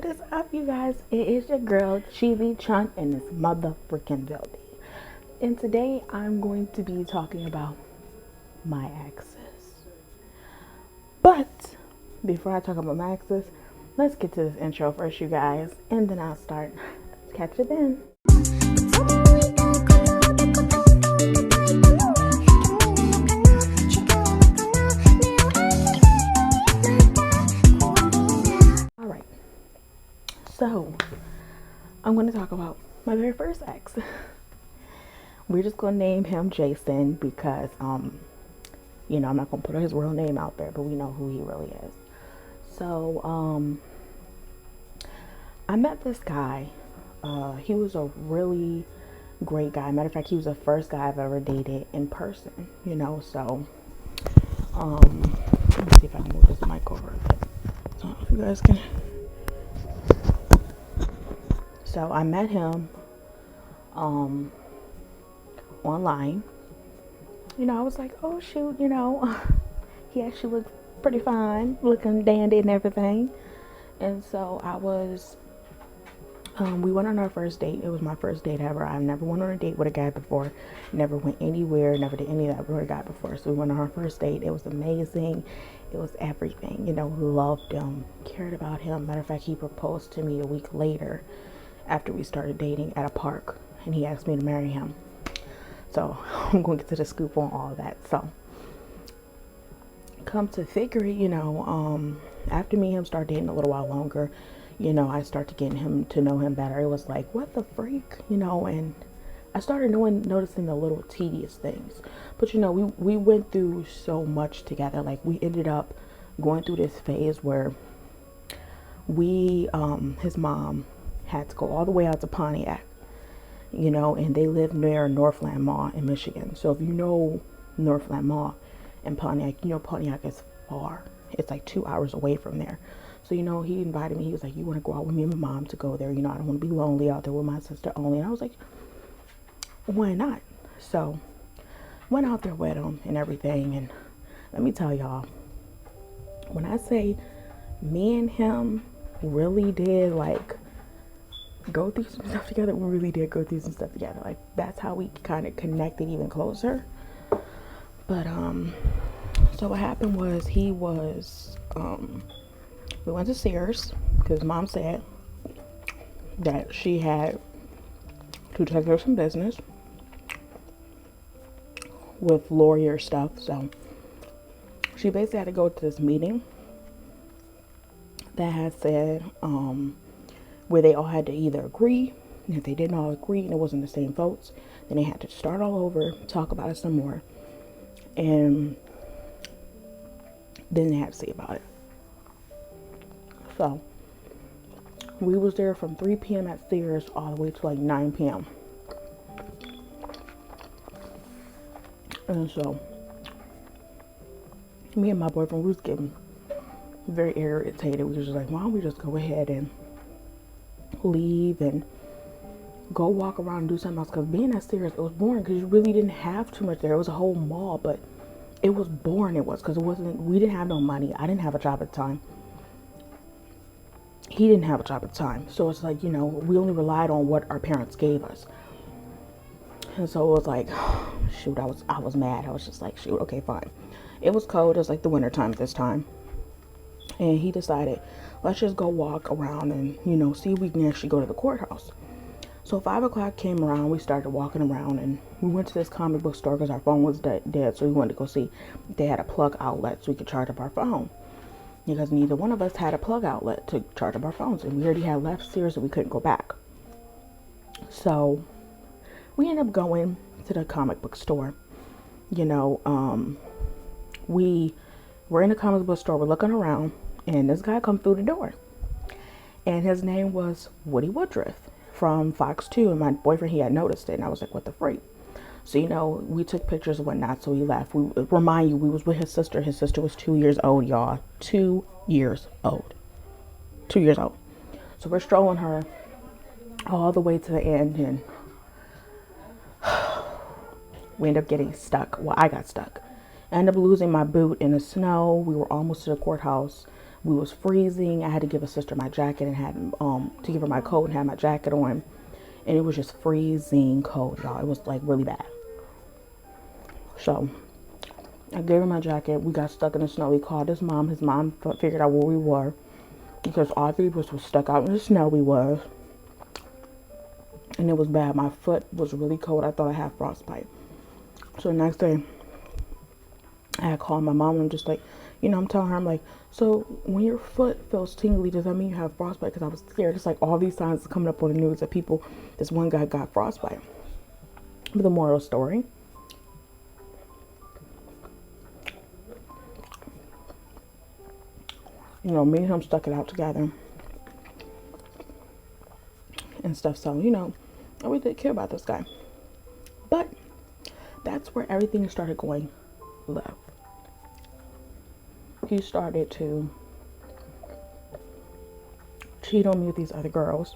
is up, you guys? It is your girl, Chibi Chunk, in this mother freaking building. And today I'm going to be talking about my exes. But before I talk about my exes, let's get to this intro first, you guys, and then I'll start. Catch you then. Alright, so I'm going to talk about my very first ex. We're just going to name him Jason because, I'm not going to put his real name out there, but we know who he really is. So, I met this guy. He was a really great guy. Matter of fact, he was the first guy I've ever dated in person, so, let me see if I can move this mic over a bit. So if you guys can. So I met him, online. I was like, oh shoot, he actually looked pretty fine, looking dandy and everything. And so we went on our first date. It was my first date ever. I've never went on a date with a guy before, never went anywhere, never did any of that with a guy before. So we went on our first date. It was amazing. It was everything, loved him, cared about him. Matter of fact, he proposed to me a week later after we started dating at a park, and he asked me to marry him. So I'm going to get to the scoop on all of that. So come to figure it, after me and him started dating a little while longer, I started getting him to know him better. It was like, what the freak, and I started noticing the little tedious things. But we went through so much together. Like, we ended up going through this phase where his mom had to go all the way out to Pontiac, and they live near Northland Mall in Michigan. So if you know Northland Mall and Pontiac, Pontiac is far. It's like 2 hours away from there. So, he invited me. He was like, you want to go out with me and my mom to go there? I don't want to be lonely out there with my sister only. And I was like, why not? So went out there with him and everything. And let me tell y'all, when I say me and him really did go through some stuff together, we really did go through some stuff together. Like, that's how we kind of connected even closer. But so what happened was we went to Sears because mom said that she had to take care of some business with lawyer stuff. So she basically had to go to this meeting that had said where they all had to either agree, and if they didn't all agree and it wasn't the same votes, then they had to start all over, talk about it some more, and then they had to see about it. So we was there from 3 p.m. at Sears all the way to 9 p.m. And so me and my boyfriend, we was getting very irritated. We was just like, why don't we just go ahead and leave and go walk around and do something else? Because being at Sears, it was boring because you really didn't have too much there. It was a whole mall, but it was boring. It was because we didn't have no money. I didn't have a job at the time. He didn't have a job at the time. So it's like, we only relied on what our parents gave us. And so it was like, shoot, I was mad. I was just like, shoot, okay, fine. It was cold. It was like the winter time at this time. And he decided, let's just go walk around and, see if we can actually go to the courthouse. So 5 o'clock came around. We started walking around and we went to this comic book store because our phone was dead. So we wanted to go see if they had a plug outlet so we could charge up our phone. Because neither one of us had a plug outlet to charge up our phones. And we already had left Sears and we couldn't go back. So we ended up going to the comic book store. We were in the comic book store. We're looking around. And this guy come through the door. And his name was Woody Woodruff from Fox 2. And my boyfriend, he had noticed it. And I was like, what the freak? So, we took pictures and whatnot. So he left. We remind you, we was with his sister. His sister was 2 years old, y'all. 2 years old. 2 years old. So we're strolling her all the way to the end. And we ended up getting stuck. Well, I got stuck. I ended up losing my boot in the snow. We were almost to the courthouse. We was freezing. I had to give a sister my jacket and had to give her my coat and had my jacket on, and it was just freezing cold, y'all. It was like really bad. So I gave him my jacket. We got stuck in the snow. He called his mom. His mom figured out where we were because all three of us were stuck out in the snow. We was, and it was bad. My foot was really cold. I thought I had frostbite. So the next day, I had called my mom and I'm just like, I'm telling her, I'm like, so when your foot feels tingly, does that mean you have frostbite? Because I was scared. It's like all these signs are coming up on the news that this one guy got frostbite. But the moral story, me and him stuck it out together and stuff. So, I really didn't care about this guy. But that's where everything started going left. He started to cheat on me with these other girls.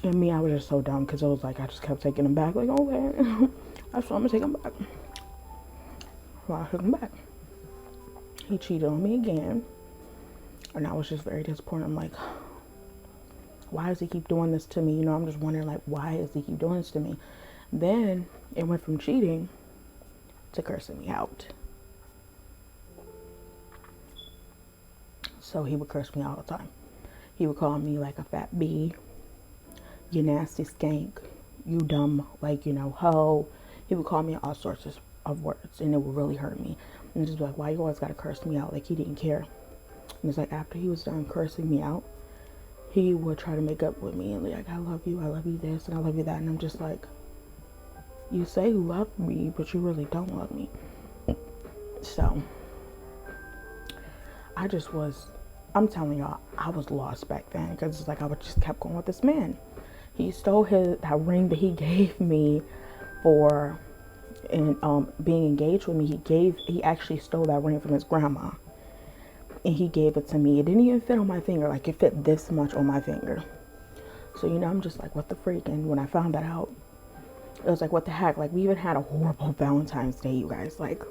And me, I was just so dumb because it was like I just kept taking him back. Like, okay, I'm going to take him back. Well, I took him back. He cheated on me again. And I was just very disappointed. I'm like, why does he keep doing this to me? I'm just wondering, like, why does he keep doing this to me? Then it went from cheating to cursing me out. So he would curse me all the time. He would call me like a fat bee, you nasty skank, you dumb, hoe. He would call me all sorts of words, and it would really hurt me. And just be like, why you always gotta curse me out? Like, he didn't care. And it's like after he was done cursing me out, he would try to make up with me and like, I love you this, and I love you that. And I'm just like, you say you love me, but you really don't love me. So I'm telling y'all, I was lost back then because it's like I just kept going with this man. He stole that ring that he gave me for being engaged with me. He actually stole that ring from his grandma, and he gave it to me. It didn't even fit on my finger. Like, it fit this much on my finger. So I'm just like, what the freak? And when I found that out, it was like, what the heck? Like, we even had a horrible Valentine's Day, you guys. Like,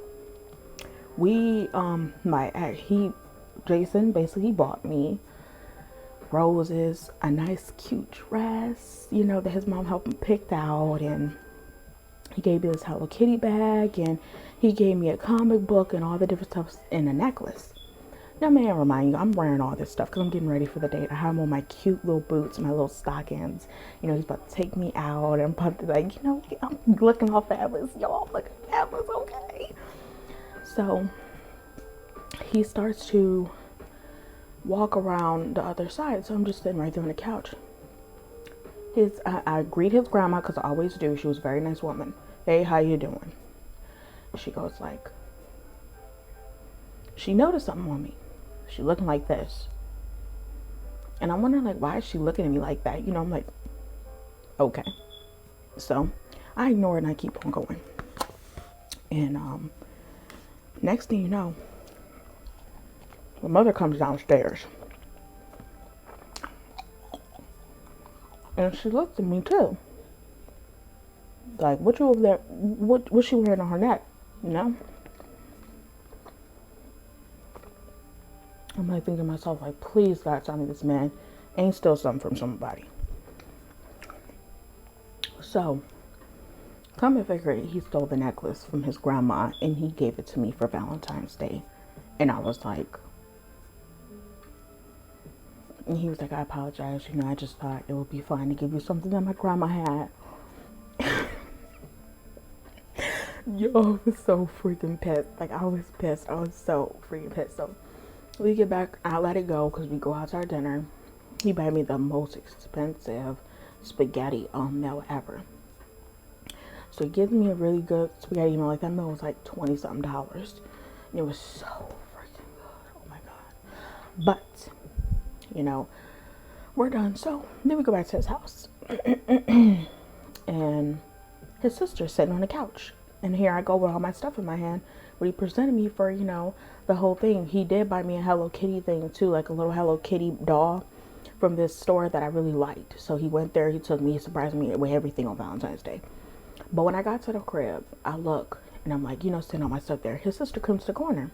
Jason basically bought me roses, a nice cute dress, that his mom helped him pick out, and he gave me this Hello Kitty bag, and he gave me a comic book and all the different stuff, and a necklace. Now, may I remind you, I'm wearing all this stuff because I'm getting ready for the date. I have on my cute little boots, my little stockings. He's about to take me out, and I'm about to I'm looking all fabulous. Y'all looking fabulous, okay? So he starts to walk around the other side. So I'm just sitting right there on the couch. I greet his grandma because I always do. She was a very nice woman. Hey, how you doing? She goes like, she noticed something on me. She looking like this. And I'm wondering, like, why is she looking at me like that? I'm like, okay. So I ignore it and I keep on going. And next thing you know, my mother comes downstairs. And she looked at me too. Like, what you over there? What's she wearing on her neck? I'm like thinking to myself, like, please God, tell me this man ain't steal something from somebody. So, come and figure it, he stole the necklace from his grandma and he gave it to me for Valentine's Day. And I was like, and he was like, I apologize. I just thought it would be fine to give you something that my grandma had. Yo, I was so freaking pissed. Like, I was pissed. I was so freaking pissed. So we get back. I let it go because we go out to our dinner. He bought me the most expensive spaghetti meal ever. So he gives me a really good spaghetti meal. Like, that meal was like $20-something. And it was so freaking good. Oh my God. But we're done. So then we go back to his house. And his sister's sitting on the couch. And here I go with all my stuff in my hand. What he presented me for, the whole thing. He did buy me a Hello Kitty thing too, like a little Hello Kitty doll from this store that I really liked. So he went there, he took me, he surprised me with everything on Valentine's Day. But when I got to the crib, I look and I'm like, sitting all my stuff there. His sister comes to the corner.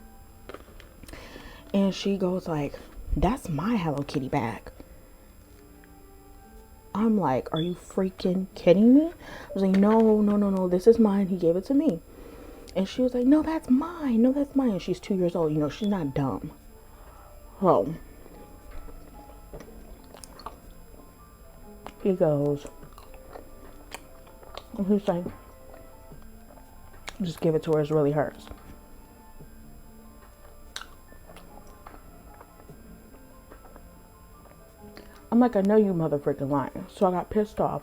And she goes like, that's my Hello Kitty bag. I'm like, are you freaking kidding me? I was like, no, no, no, no, this is mine. He gave it to me. And she was like, no, that's mine. No, that's mine. And she's 2 years old. You know, she's not dumb. So he goes, and he's like, just give it to her. It really hurts. I'm like, I know you mother freaking lying. So I got pissed off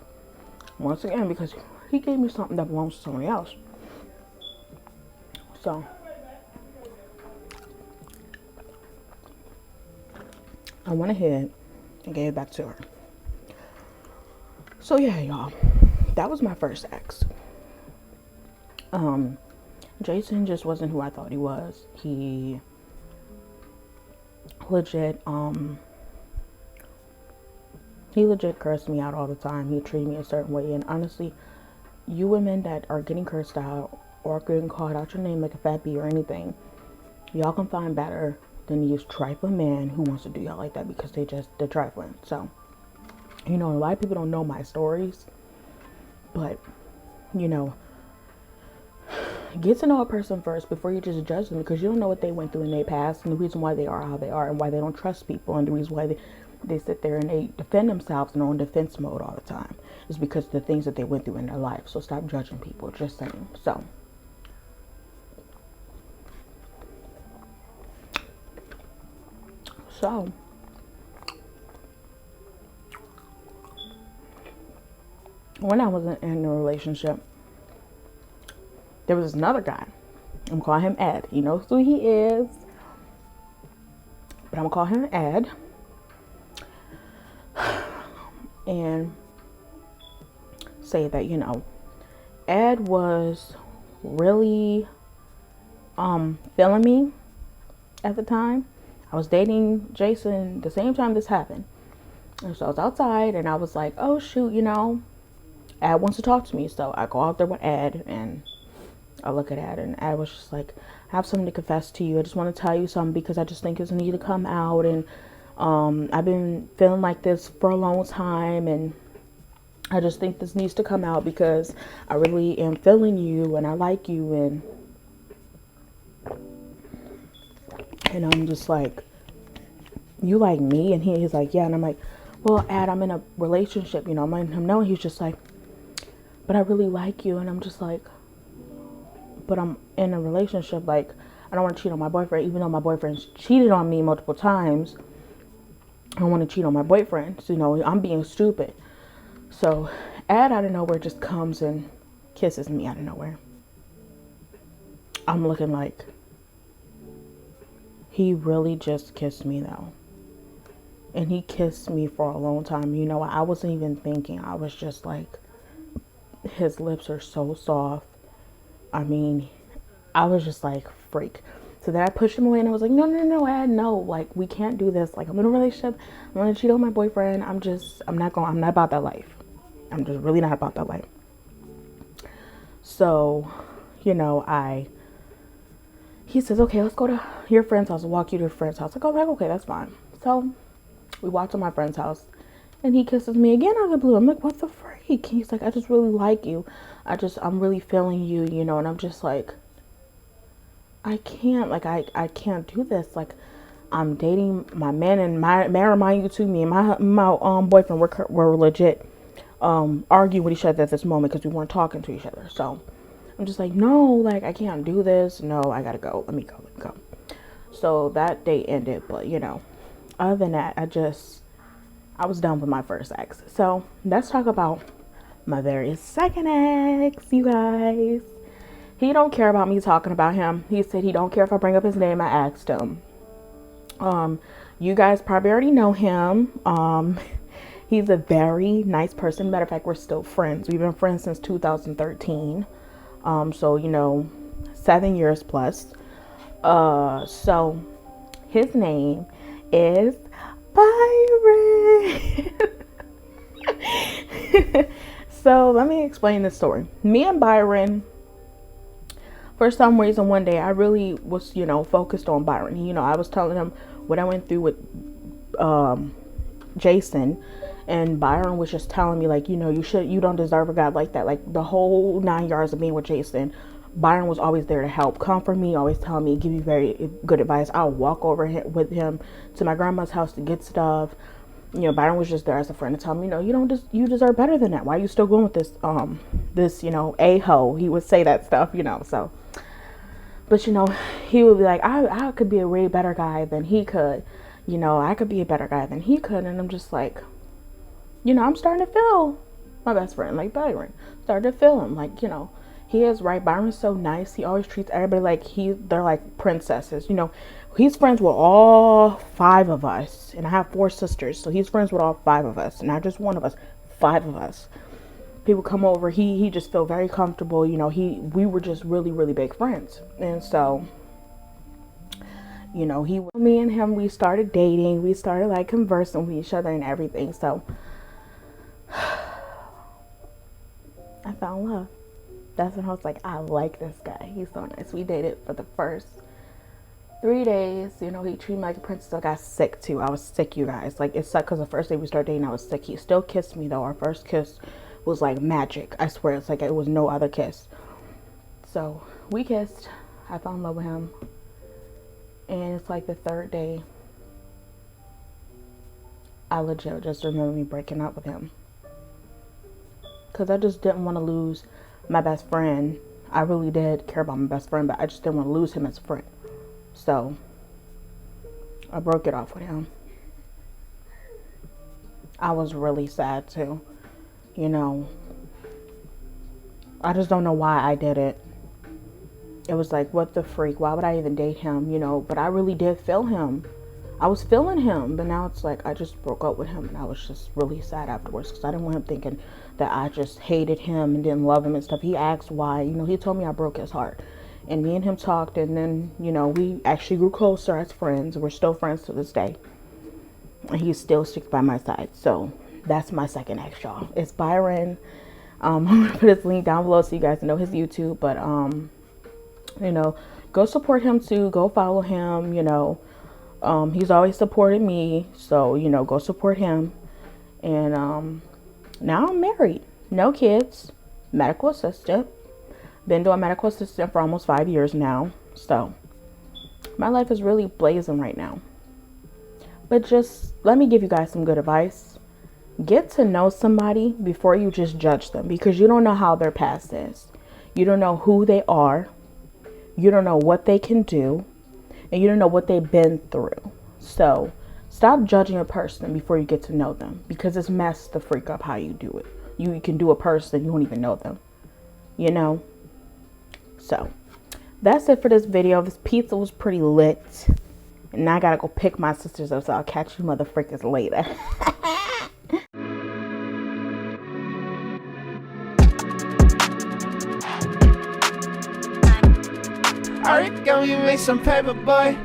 once again because he gave me something that belongs to somebody else. So I went ahead and gave it back to her. So yeah, y'all, that was my first ex. Jason just wasn't who I thought he was. He legit, cursed me out all the time. He treated me a certain way. And honestly, you women that are getting cursed out or getting called out your name like a fat bee or anything, y'all can find better than these trifling men who wants to do y'all like that because they're trifling. So, you know, a lot of people don't know my stories, but, you know, get to know a person first before you just judge them, because you don't know what they went through in their past and the reason why they are how they are and why they don't trust people, and the reason why they sit there and they defend themselves and are on defense mode all the time is because of the things that they went through in their life. So stop judging people, just saying. So when I was in a relationship, there was another guy. I'm gonna call him Ed. He knows who he is, but I'm gonna call him Ed. And say that, you know, Ed was really feeling me at the time. I was dating Jason the same time this happened. And so I was outside and I was like, oh shoot, you know, Ed wants to talk to me. So I go out there with Ed and I look at Ed, and Ed was just like, I have something to confess to you. I just want to tell you something because I just think it's need to come out. And I've been feeling like this for a long time, and I just think this needs to come out because I really am feeling you and I like you. And I'm just like, you like me? And he's like, yeah. And I'm like, well, Ed, I'm in a relationship, you know. I'm letting him know. He's just like, but I really like you. And I'm just like, but I'm in a relationship. Like, I don't want to cheat on my boyfriend, even though my boyfriend's cheated on me multiple times. I don't want to cheat on my boyfriend. So, you know, I'm being stupid. So Ed out of nowhere just comes and kisses me out of nowhere. I'm looking like, he really just kissed me though. And he kissed me for a long time. You know, I wasn't even thinking. I was just like, his lips are so soft. I mean, I was just like, freak. So then I pushed him away and I was like, no, Ed, no, like, we can't do this. Like, I'm in a relationship. I'm going to cheat on my boyfriend. I'm not about that life. I'm just really not about that life. So, you know, he says, okay, let's go to your friend's house. I'll walk you to your friend's house. I go like, okay, that's fine. So we walk to my friend's house and he kisses me again out of the blue. I'm like, what the freak? He's like, I just really like you. I'm really feeling you, you know. And I'm just like, I can't do this. Like, I'm dating my man, and may I remind you too, me and my boyfriend were legit arguing with each other at this moment because we weren't talking to each other. So I'm just like, no, like, I can't do this. No, I gotta go. Let me go. So that day ended, but you know, other than that, I was done with my first ex. So let's talk about my very second ex, you guys. He don't care about me talking about him. He said he don't care if I bring up his name. I asked him. You guys probably already know him. He's a very nice person. Matter of fact, we're still friends. We've been friends since 2013. So, you know, 7 years plus. So his name is Byron. So let me explain this story. Me and Byron for some reason one day I really was, focused on Byron. I was telling him what I went through with Jason, and Byron was just telling me, like, you don't deserve a guy like that. Like, the whole 9 years of being with Jason, Byron was always there to help, comfort me, always telling me, give me very good advice. I'll walk over with him to my grandma's house to get stuff. Byron was just there as a friend to tell me, you deserve better than that. Why are you still going with this a-hole? He would say that stuff, so. But, he would be like, I could be a way better guy than he could. I could be a better guy than he could. And I'm just like, I'm starting to feel my best friend, like Byron. Starting to feel him, like, he is right. Byron's so nice. He always treats everybody like they're like princesses. He's friends with all 5 of us. And I have 4 sisters. So he's friends with all 5 of us. Not just one of us, 5 of us. People come over. He just feel very comfortable. We were just really, really big friends. And so, me and him, we started dating. We started like conversing with each other and everything. So I found love. That's when I was like, I like this guy. He's so nice. We dated for the first 3 days. He treated me like a princess. I got sick too. I was sick, you guys. Like, it sucked because the first day we started dating, I was sick. He still kissed me though. Our first kiss was like magic. I swear, it's like it was no other kiss. So we kissed. I fell in love with him. And it's like the 3rd day, I legit just remember me breaking up with him. Because I just didn't want to lose my best friend. I really did care about my best friend, but I just didn't want to lose him as a friend. So I broke it off with him. I was really sad too. I just don't know why I did it. It was like, what the freak? Why would I even date him? But I really did feel him. I was feeling him, but now it's like I just broke up with him, and I was just really sad afterwards because I didn't want him thinking that I just hated him and didn't love him and stuff. He asked why. He told me I broke his heart, and me and him talked, and then we actually grew closer as friends. We're still friends to this day, and he still sticks by my side. So that's my second ex, y'all. It's Byron. I'm gonna put his link down below so you guys know his YouTube, but go support him too. Go follow him. He's always supported me, so go support him. And now I'm married, no kids, medical assistant. Been doing medical assistant for almost 5 years now, so my life is really blazing right now. But just let me give you guys some good advice. Get to know somebody before you just judge them, because you don't know how their past is. You don't know who they are. You don't know what they can do, and you don't know what they've been through. So stop judging a person before you get to know them, because it's messed the freak up how you do it. You can do a person, you don't even know them, So that's it for this video. This pizza was pretty lit, and now I gotta go pick my sisters up, so I'll catch you motherfuckers later. Alright, go you make some paper, boy.